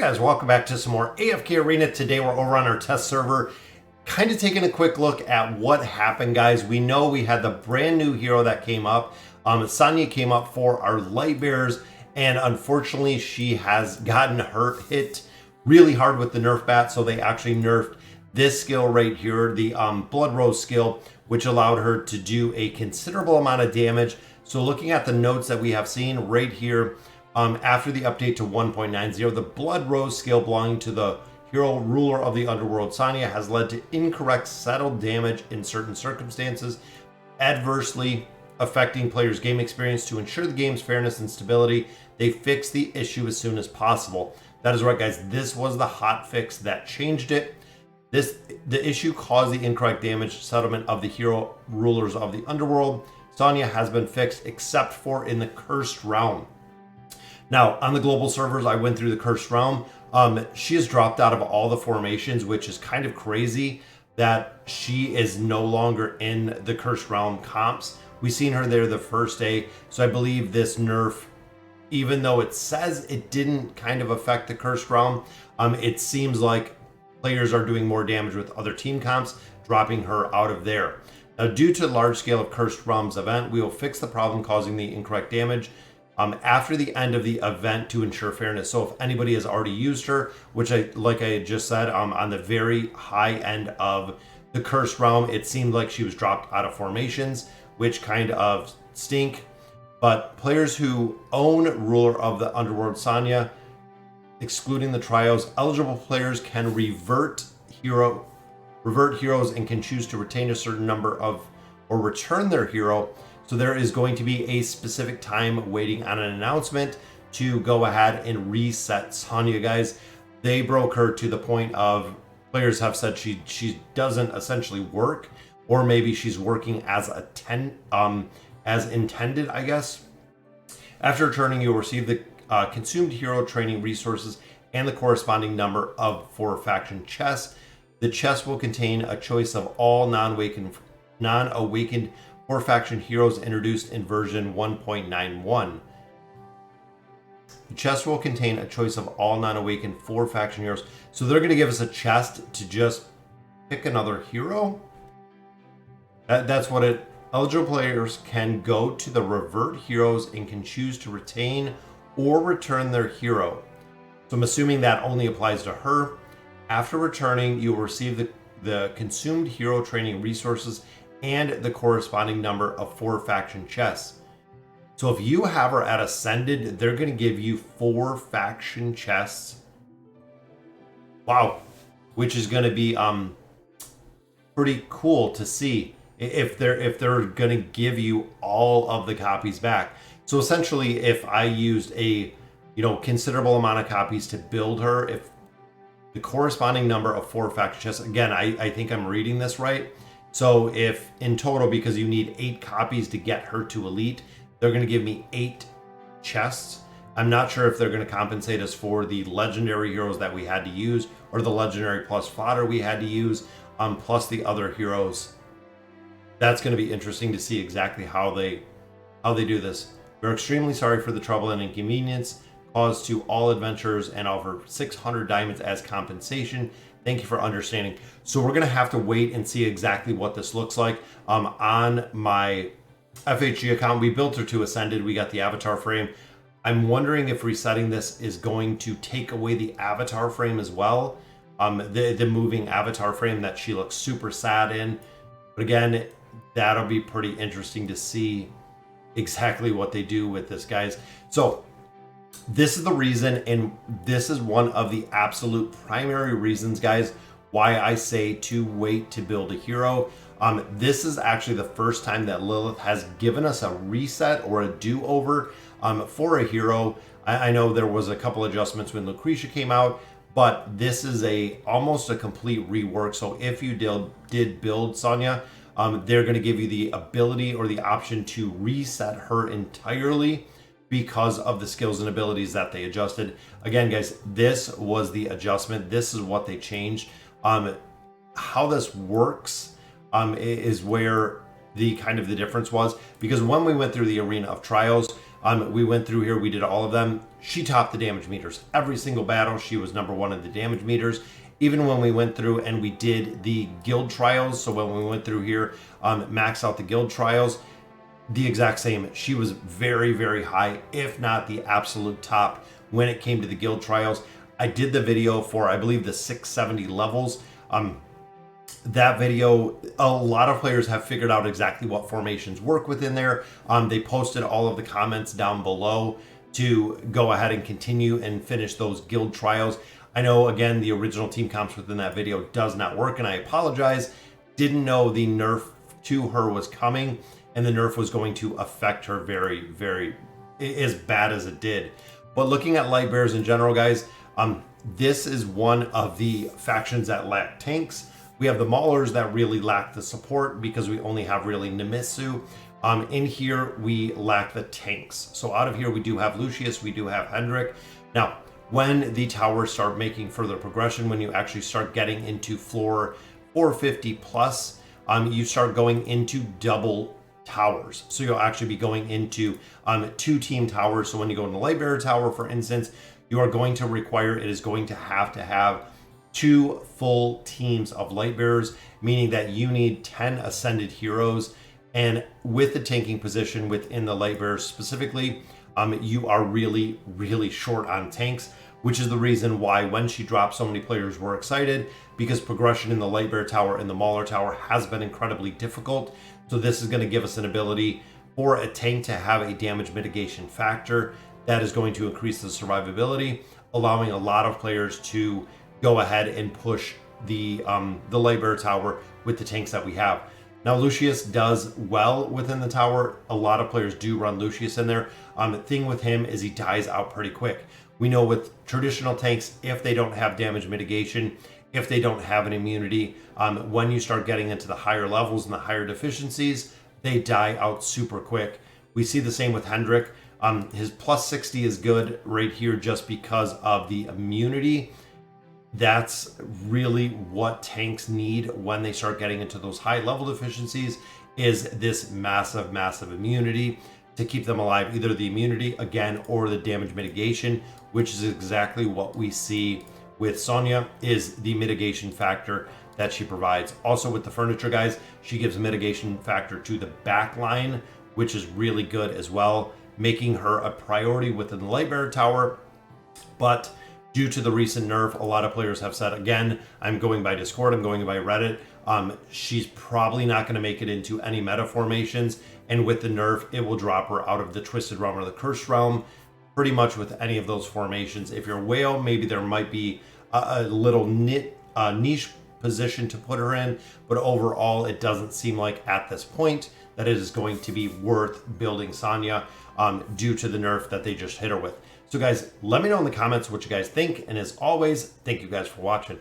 guys, welcome back to some more AFK Arena. Today we're over on our test server, kind of taking a quick look at what happened, guys. We know we had the brand new hero that came up. Sonya came up for our Lightbearers, and unfortunately she has gotten hit really hard with the nerf bat, so they actually nerfed this skill right here, the Blood Rose skill, which allowed her to do a considerable amount of damage. So looking at the notes that we have seen right here, after the update to 1.90, the Blood Rose skill belonging to the hero ruler of the underworld, Sonya, has led to incorrect settled damage in certain circumstances, adversely affecting players' game experience. To ensure the game's fairness and stability, they fixed the issue as soon as possible. That is right, guys. This was the hot fix that changed it. The issue caused the incorrect damage settlement of the hero rulers of the underworld. Sonya has been fixed except for in the cursed realm. Now, on the global servers, I went through the Cursed Realm. She has dropped out of all the formations, which is kind of crazy that she is no longer in the Cursed Realm comps. We've seen her there the first day, so I believe this nerf, even though it says it didn't kind of affect the Cursed Realm, it seems like players are doing more damage with other team comps, dropping her out of there. Now, due to large scale of Cursed Realms event, we will fix the problem causing the incorrect damage after the end of the event to ensure fairness. So if anybody has already used her, which like I just said, on the very high end of the Cursed Realm, it seemed like she was dropped out of formations, which kind of stink. But players who own Ruler of the Underworld Sonya, excluding the trios, eligible players can revert heroes and can choose to retain a certain number of or return their hero. So there is going to be a specific time waiting on an announcement to go ahead and reset Sonya, guys. They broke her to the point of players have said she doesn't essentially work, or maybe she's working as as intended, I guess. After returning, you'll receive the consumed hero training resources and the corresponding number of 4 faction chests. The chest will contain a choice of all non-awakened 4 faction heroes introduced in version 1.91. The chest will contain a choice of all non-awakened 4 faction heroes. So they're going to give us a chest to just pick another hero. That's what it. Eligible players can go to the revert heroes and can choose to retain or return their hero. So I'm assuming that only applies to her. After returning, you will receive the consumed hero training resources and the corresponding number of 4 faction chests. So if you have her at Ascended, they're going to give you 4 faction chests. Wow. Which is going to be pretty cool to see if they're going to give you all of the copies back. So essentially, if I used a considerable amount of copies to build her, if the corresponding number of 4 faction chests, again, I think I'm reading this right. So if in total, because you need 8 copies to get her to Elite, they're going to give me 8 chests. I'm not sure if they're going to compensate us for the legendary heroes that we had to use, or the legendary plus fodder we had to use, plus the other heroes. That's going to be interesting to see exactly how they do this. We're extremely sorry for the trouble and inconvenience caused to all adventurers and offer 600 diamonds as compensation. Thank you for understanding. So we're going to have to wait and see exactly what this looks like. On my FHG account, we built her to Ascended. We got the avatar frame. I'm wondering if resetting this is going to take away the avatar frame as well. The moving avatar frame that she looks super sad in. But again, that'll be pretty interesting to see exactly what they do with this, guys. So this is the reason, and this is one of the absolute primary reasons, guys, why I say to wait to build a hero. This is actually the first time that Lilith has given us a reset or a do-over for a hero. I know there was a couple adjustments when Lucretia came out, but this is almost a complete rework. So if you did build Sonya, they're going to give you the ability or the option to reset her entirely, because of the skills and abilities that they adjusted. Again, guys, this was the adjustment. This is what they changed. How this works is where the difference was, because when we went through the arena of trials, We went through here, we did all of them. She topped the damage meters. Every single battle, she was #1 in the damage meters. Even when we went through and we did the guild trials, so when we went through here, max out the guild trials, the exact same. She was very, very high, if not the absolute top when it came to the guild trials. I did the video for, I believe, the 670 levels. That video, a lot of players have figured out exactly what formations work within there. They posted all of the comments down below to go ahead and continue and finish those guild trials. I know, again, the original team comps within that video does not work, and I apologize. Didn't know the nerf to her was coming, and the nerf was going to affect her very, very as bad as it did. But looking at Lightbearers in general, guys, this is one of the factions that lack tanks. We have the Maulers that really lack the support because we only have really Nemitsu. In here, we lack the tanks. So out of here, we do have Lucius, we do have Hendrik. Now, when the towers start making further progression, when you actually start getting into floor 450 plus, you start going into double towers. So you'll actually be going into 2 team towers. So when you go in the Lightbearer tower, for instance, you are going to require, it is going to have 2 full teams of Lightbearers, meaning that you need 10 ascended heroes. And with the tanking position within the Lightbearers specifically, you are really, really short on tanks, which is the reason why when she dropped, so many players were excited, because progression in the Lightbearer tower and the Mauler tower has been incredibly difficult. So this is going to give us an ability for a tank to have a damage mitigation factor that is going to increase the survivability, allowing a lot of players to go ahead and push the Lightbearer tower with the tanks that we have. Now, Lucius does well within the tower. A lot of players do run Lucius in there. The thing with him is he dies out pretty quick. We know with traditional tanks, if they don't have damage mitigation, if they don't have an immunity, when you start getting into the higher levels and the higher deficiencies, they die out super quick. We see the same with Hendrik. His plus 60 is good right here just because of the immunity. That's really what tanks need when they start getting into those high level deficiencies, is this massive, massive immunity to keep them alive. Either the immunity, again, or the damage mitigation, which is exactly what we see with Sonya, is the mitigation factor that she provides. Also with the furniture, guys, she gives a mitigation factor to the back line, which is really good as well, making her a priority within the Lightbearer tower. But due to the recent nerf, a lot of players have said, again, I'm going by Discord, I'm going by Reddit, she's probably not going to make it into any meta formations, and with the nerf, it will drop her out of the Twisted Realm or the Cursed Realm, pretty much with any of those formations. If you're Whale, maybe there might be a little niche position to put her in, but overall, it doesn't seem like at this point that it is going to be worth building Sonya due to the nerf that they just hit her with. So guys, let me know in the comments what you guys think, and as always, thank you guys for watching.